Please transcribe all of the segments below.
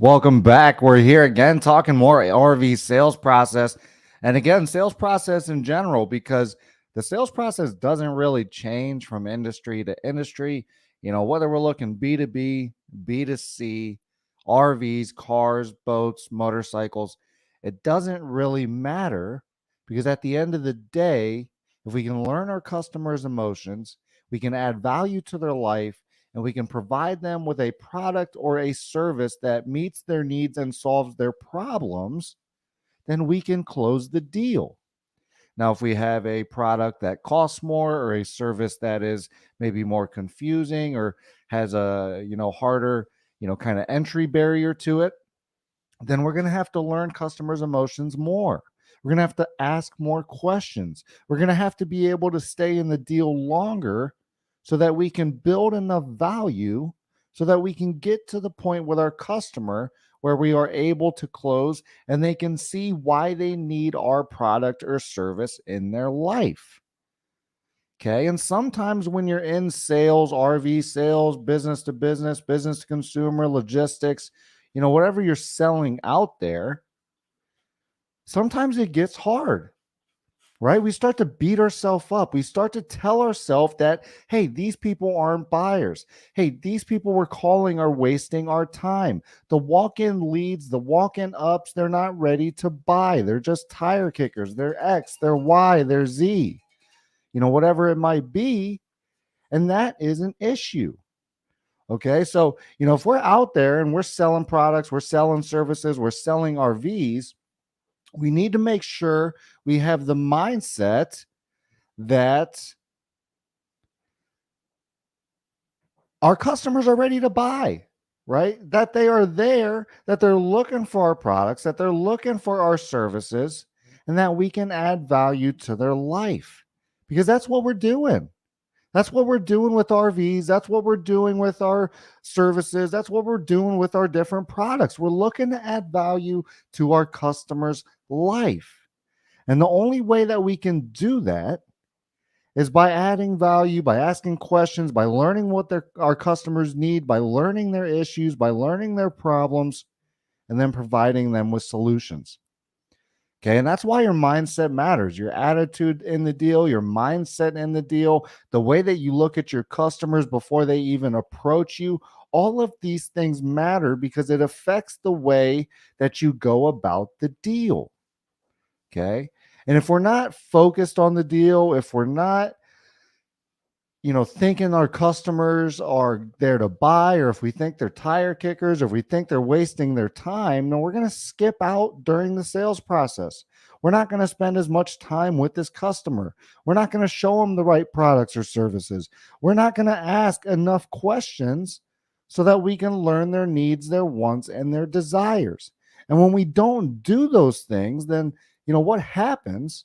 Welcome back. We're here again talking more RV sales process. And again, sales process in general, because the sales process doesn't really change from industry to industry. Whether we're looking B2B, B2C, RVs, cars, boats, motorcycles, it doesn't really matter because at the end of the day, if we can learn our customers' emotions, we can add value to their life and we can provide them with a product or a service that meets their needs and solves their problems, then we can close the deal. Now, if we have a product that costs more or a service that is maybe more confusing or has a, harder, kind of entry barrier to it, then we're going to have to learn customers' emotions more. We're going to have to ask more questions. We're going to have to be able to stay in the deal longer so that we can build enough value so that we can get to the point with our customer where we are able to close and they can see why they need our product or service in their life. Okay. And sometimes when you're in sales, RV sales, business to consumer, logistics, whatever you're selling out there, sometimes it gets hard, right? We start to beat ourselves up. We start to tell ourselves that, hey, these people aren't buyers. Hey, these people we're calling are wasting our time. The walk in leads, the walk in ups, they're not ready to buy. They're just tire kickers. They're X, they're Y, they're Z, whatever it might be. And that is an issue. Okay. So, if we're out there and we're selling products, we're selling services, we're selling RVs, we need to make sure we have the mindset that our customers are ready to buy, right? That they are there, that they're looking for our products, that they're looking for our services, and that we can add value to their life because that's what we're doing. That's what we're doing with RVs. That's what we're doing with our services. That's what we're doing with our different products. We're looking to add value to our customers' life. And the only way that we can do that is by adding value, by asking questions, by learning what our customers need, by learning their issues, by learning their problems, and then providing them with solutions. Okay. And that's why your mindset matters. Your attitude in the deal, your mindset in the deal, the way that you look at your customers before they even approach you, all of these things matter because it affects the way that you go about the deal. Okay. And if we're not focused on the deal, if we're not, thinking our customers are there to buy, or if we think they're tire kickers, or if we think they're wasting their time, no, we're going to skip out during the sales process. We're not going to spend as much time with this customer. We're not going to show them the right products or services. We're not going to ask enough questions so that we can learn their needs, their wants, and their desires. And when we don't do those things, then, what happens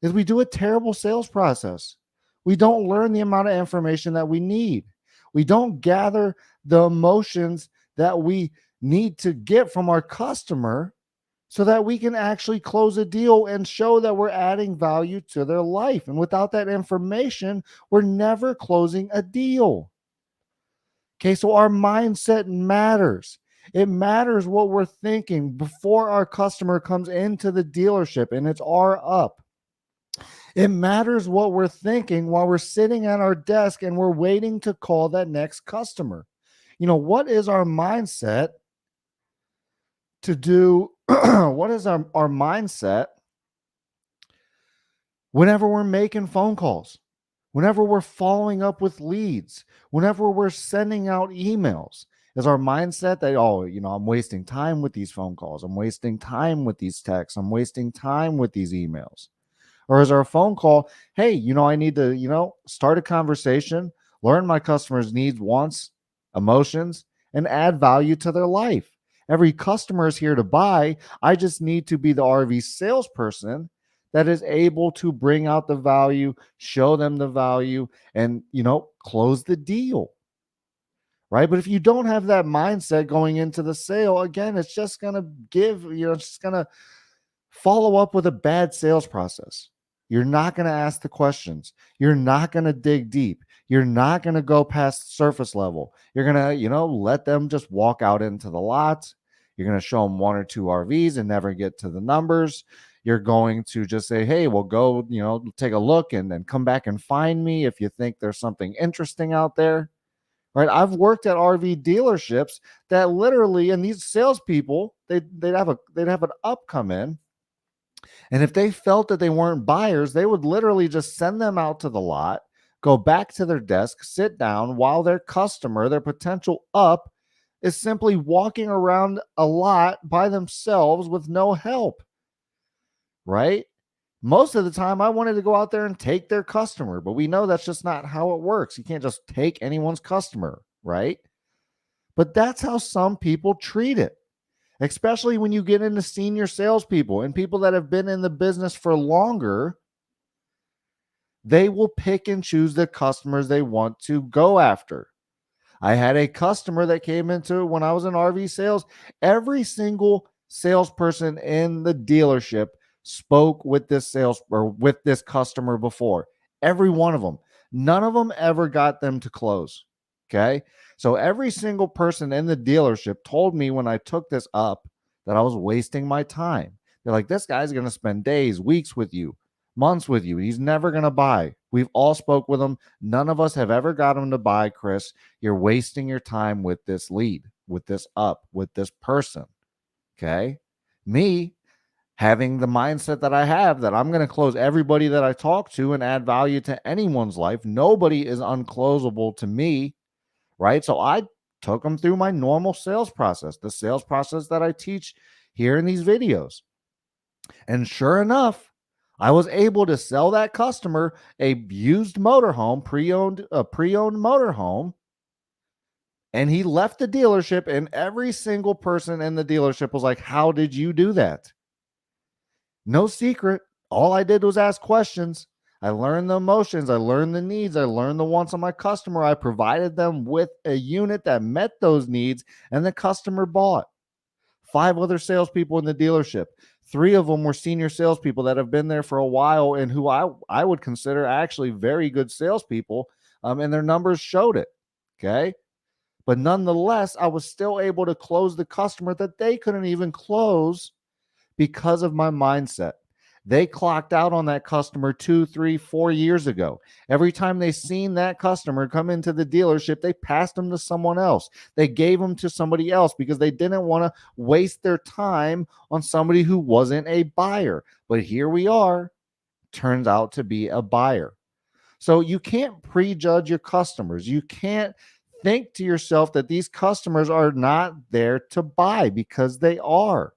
is we do a terrible sales process. We don't learn the amount of information that we need. We don't gather the emotions that we need to get from our customer so that we can actually close a deal and show that we're adding value to their life. And without that information, we're never closing a deal. Okay, so our mindset matters. It matters what we're thinking before our customer comes into the dealership and it's our up. It matters what we're thinking while we're sitting at our desk and we're waiting to call that next customer. What is our mindset to do? What is our mindset whenever we're making phone calls, whenever we're following up with leads, whenever we're sending out emails? Is our mindset that, I'm wasting time with these phone calls. I'm wasting time with these texts. I'm wasting time with these emails. Or is our phone call, hey, I need to, start a conversation, learn my customer's needs, wants, emotions, and add value to their life. Every customer is here to buy. I just need to be the RV salesperson that is able to bring out the value, show them the value, and, close the deal. Right. But if you don't have that mindset going into the sale, again, it's just going to it's just going to follow up with a bad sales process. You're not going to ask the questions. You're not going to dig deep. You're not going to go past surface level. You're going to, let them just walk out into the lot You're going to show them one or two RVs and never get to the numbers. You're going to just say, hey, well, go, take a look and then come back and find me if you think there's something interesting out there. Right. I've worked at RV dealerships that literally, and these salespeople, they'd have an up come in. And if they felt that they weren't buyers, they would literally just send them out to the lot, go back to their desk, sit down while their customer, their potential up, is simply walking around a lot by themselves with no help. Right? Most of the time, I wanted to go out there and take their customer, but we know that's just not how it works. You can't just take anyone's customer, right? But that's how some people treat it, especially when you get into senior salespeople and people that have been in the business for longer. They will pick and choose the customers they want to go after. I had a customer that came into when I was in RV sales. Every single salesperson in the dealership spoke with this customer before. Every one of them. None of them ever got them to close. Okay. So every single person in the dealership told me when I took this up that I was wasting my time. They're like, this guy's going to spend days, weeks with you, months with you. He's never going to buy. We've all spoke with him. None of us have ever got him to buy, Chris. You're wasting your time with this lead, with this up, with this person. Okay. Me having the mindset that I have that I'm going to close everybody that I talk to and add value to anyone's life. Nobody is unclosable to me. Right. So I took them through my normal sales process, the sales process that I teach here in these videos. And sure enough, I was able to sell that customer a used motorhome, pre-owned motorhome. And he left the dealership, and every single person in the dealership was like, how did you do that? No secret. All I did was ask questions. I learned the emotions. I learned the needs. I learned the wants of my customer. I provided them with a unit that met those needs, and the customer bought. 5 other salespeople in the dealership. 3 of them were senior salespeople that have been there for a while and who I would consider actually very good salespeople, and their numbers showed it. Okay. But nonetheless, I was still able to close the customer that they couldn't even close because of my mindset. They clocked out on that customer 2, 3, 4 years ago. Every time they seen that customer come into the dealership, they passed them to someone else. They gave them to somebody else because they didn't want to waste their time on somebody who wasn't a buyer. But here we are, turns out to be a buyer. So you can't prejudge your customers. You can't think to yourself that these customers are not there to buy, because they are.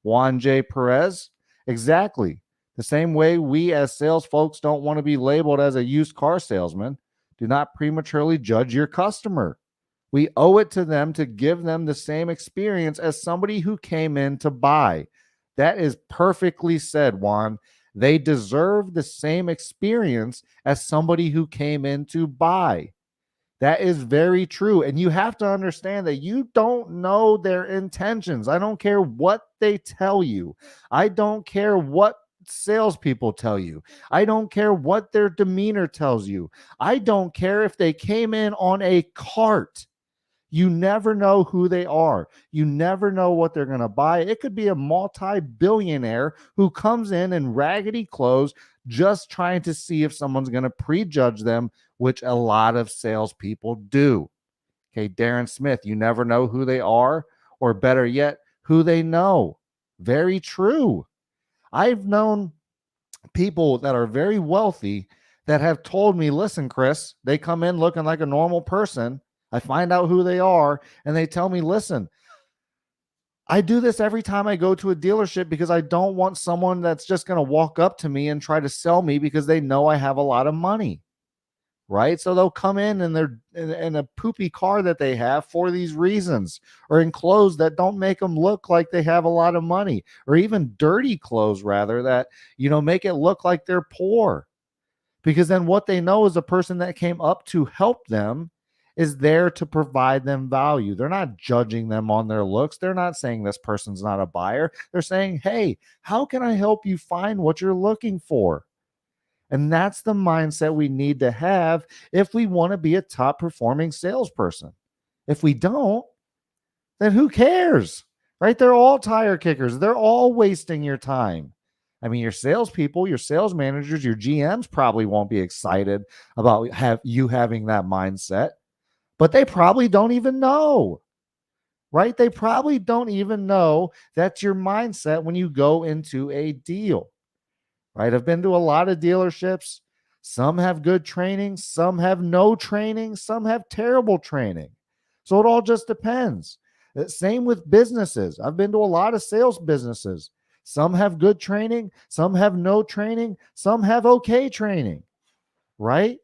Juan J. Perez, exactly. The same way we as sales folks don't want to be labeled as a used car salesman. Do not prematurely judge your customer. We owe it to them to give them the same experience as somebody who came in to buy. That is perfectly said, Juan. They deserve the same experience as somebody who came in to buy. That is very true. And you have to understand that you don't know their intentions. I don't care what they tell you. I don't care what salespeople tell you. I don't care what their demeanor tells you. I don't care if they came in on a cart. You never know who they are. You never know what they're going to buy. It could be a multi-billionaire who comes in raggedy clothes just trying to see if someone's going to prejudge them, which a lot of salespeople do. Okay, Darren Smith, you never know who they are, or better yet, who they know. Very true. I've known people that are very wealthy that have told me, listen, Chris, they come in looking like a normal person. I find out who they are, and they tell me, listen, I do this every time I go to a dealership because I don't want someone that's just going to walk up to me and try to sell me because they know I have a lot of money. Right? So they'll come in and they're in a poopy car that they have for these reasons, or in clothes that don't make them look like they have a lot of money, or even dirty clothes rather that, make it look like they're poor. Because then what they know is the person that came up to help them is there to provide them value. They're not judging them on their looks. They're not saying this person's not a buyer. They're saying, hey, how can I help you find what you're looking for? And that's the mindset we need to have if we want to be a top performing salesperson. If we don't, then who cares? right? They're all tire kickers. They're all wasting your time. I mean, your salespeople, your sales managers, your GMs probably won't be excited about you having that mindset, but they probably don't even know, right? They probably don't even know that's your mindset when you go into a deal, right? I've been to a lot of dealerships. Some have good training, some have no training, some have terrible training. So it all just depends. Same with businesses. I've been to a lot of sales businesses. Some have good training, some have no training, some have okay training, right?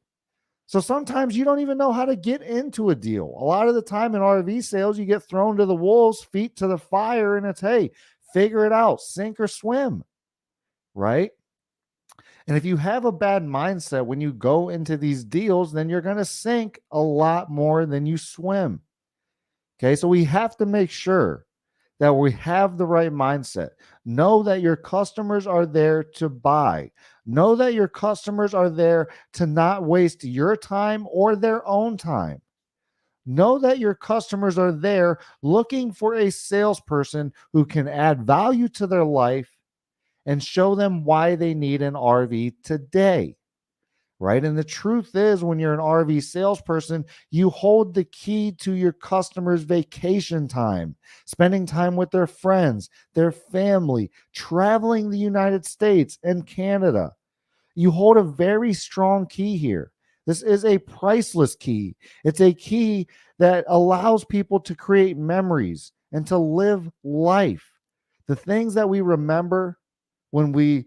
So sometimes you don't even know how to get into a deal. A lot of the time in RV sales, you get thrown to the wolves, feet to the fire, and it's, hey, figure it out, sink or swim, right? And if you have a bad mindset when you go into these deals, then you're going to sink a lot more than you swim. Okay. So we have to make sure that we have the right mindset. Know that your customers are there to buy. Know that your customers are there to not waste your time or their own time. Know that your customers are there looking for a salesperson who can add value to their life and show them why they need an RV today, right? And the truth is, when you're an RV salesperson, you hold the key to your customers' vacation time, spending time with their friends, their family, traveling the United States and Canada. You hold a very strong key here. This is a priceless key. It's a key that allows people to create memories and to live life. The things that we remember when we,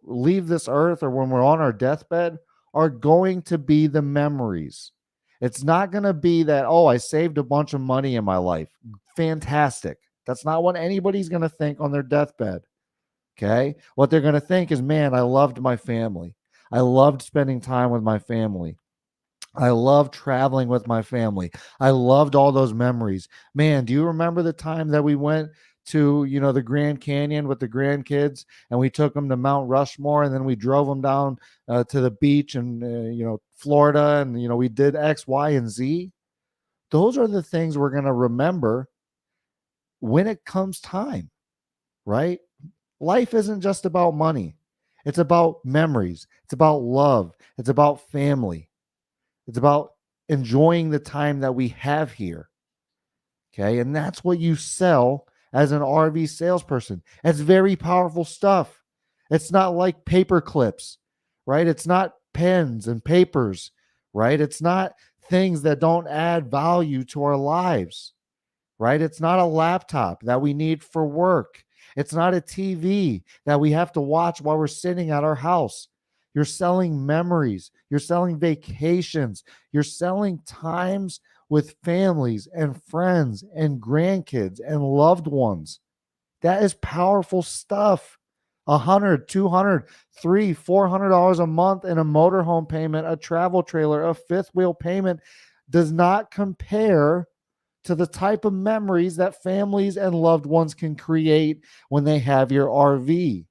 leave this earth or when we're on our deathbed are going to be the memories. It's not going to be that, oh, I saved a bunch of money in my life. Fantastic. That's not what anybody's going to think on their deathbed. Okay. What they're going to think is, man, I loved my family. I loved spending time with my family. I loved traveling with my family. I loved all those memories. Man, do you remember the time that we went to, the Grand Canyon with the grandkids and we took them to Mount Rushmore and then we drove them down to the beach and, Florida and, we did X, Y, and Z? Those are the things we're going to remember when it comes time, right? Life isn't just about money. It's about memories. It's about love. It's about family. It's about enjoying the time that we have here. Okay. And that's what you sell as an RV salesperson. It's very powerful stuff. It's not like paper clips, right? It's not pens and papers, right? It's not things that don't add value to our lives, right? It's not a laptop that we need for work. It's not a TV that we have to watch while we're sitting at our house. You're selling memories. You're selling vacations. You're selling times with families and friends and grandkids and loved ones. That is powerful stuff. 100, 200, $300, $400 a month in a motorhome payment, a travel trailer, a fifth wheel payment does not compare to the type of memories that families and loved ones can create when they have your RV.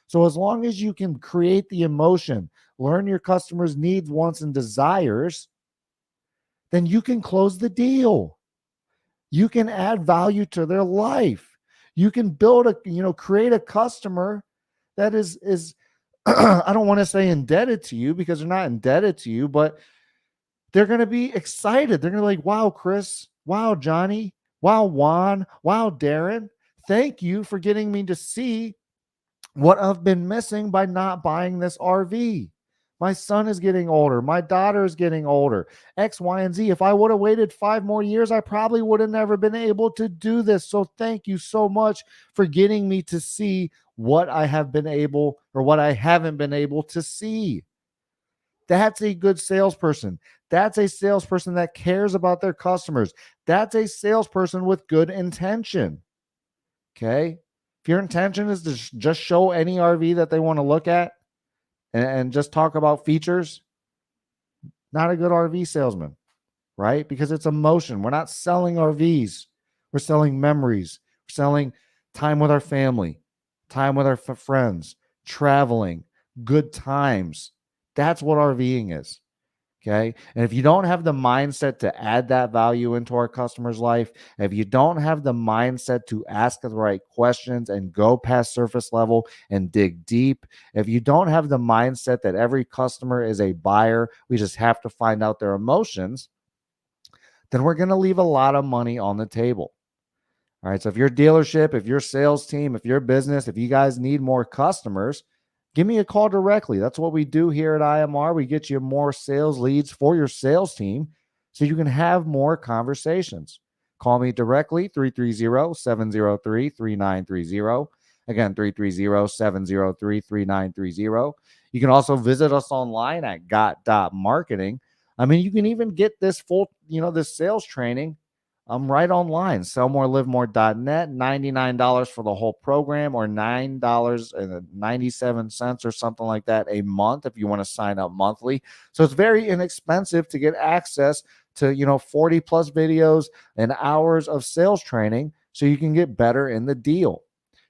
So as long as you can create the emotion, learn your customers' needs, wants, and desires, then you can close the deal. You can add value to their life. You can create a customer that is I don't want to say indebted to you because they're not indebted to you, but they're going to be excited. They're going to be like, wow, Chris, wow, Johnny, wow, Juan, wow, Darren. Thank you for getting me to see what I've been missing by not buying this RV. My son is getting older. My daughter is getting older. X, Y, and Z. If I would have waited 5 more years, I probably would have never been able to do this. So thank you so much for getting me to see what I have been able or what I haven't been able to see. That's a good salesperson. That's a salesperson that cares about their customers. That's a salesperson with good intention. Okay. If your intention is to just show any RV that they want to look at and just talk about features, not a good RV salesman, right? Because it's emotion. We're not selling RVs. We're selling memories. We're selling time with our family, time with our friends, traveling, good times. That's what RVing is. Okay. And if you don't have the mindset to add that value into our customer's life, if you don't have the mindset to ask the right questions and go past surface level and dig deep, if you don't have the mindset that every customer is a buyer, we just have to find out their emotions, then we're going to leave a lot of money on the table. All right. So if your dealership, if your sales team, if your business, if you guys need more customers, give me a call directly. That's what we do here at IMR. We get you more sales leads for your sales team so you can have more conversations. Call me directly, 330-703-3930. Again, 330-703-3930. You can also visit us online at got.marketing. I mean, you can even get this full, this sales training right online. Sellmorelivemore.net, $99 for the whole program, or $9.97 or something like that a month if you want to sign up monthly. So it's very inexpensive to get access to 40 plus videos and hours of sales training so you can get better in the deal.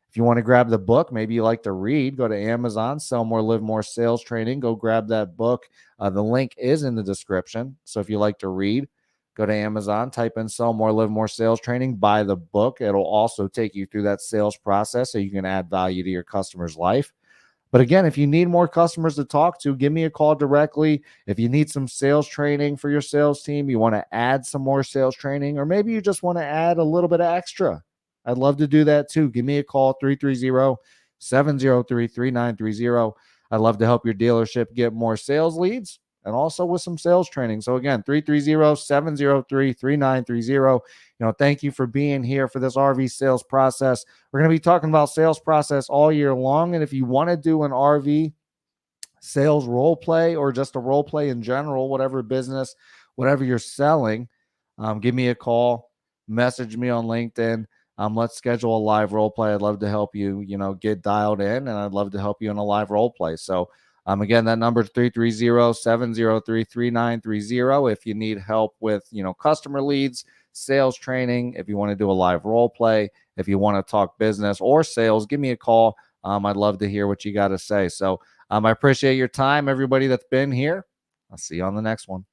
If you want to grab the book, maybe you like to read, go to Amazon, Sell More, Live More Sales Training. Go grab that book. The link is in the description. So if you like to read, go to Amazon, type in Sell More, Live More Sales Training, buy the book. It'll also take you through that sales process so you can add value to your customer's life. But again, if you need more customers to talk to, give me a call directly. If you need some sales training for your sales team, you want to add some more sales training, or maybe you just want to add a little bit of extra, I'd love to do that too. Give me a call, 330-703-3930. I'd love to help your dealership get more sales leads and also with some sales training. So again, 330-703-3930. Thank you for being here for this RV sales process. We're going to be talking about sales process all year long. And if you want to do an RV sales role play or just a role play in general, whatever business, whatever you're selling, give me a call, message me on LinkedIn. Let's schedule a live role play. I'd love to help you, get dialed in, and I'd love to help you in a live role play. So again, that number is 330-703-3930. If you need help with, customer leads, sales training, if you want to do a live role play, if you want to talk business or sales, give me a call. I'd love to hear what you got to say. So I appreciate your time, everybody that's been here. I'll see you on the next one.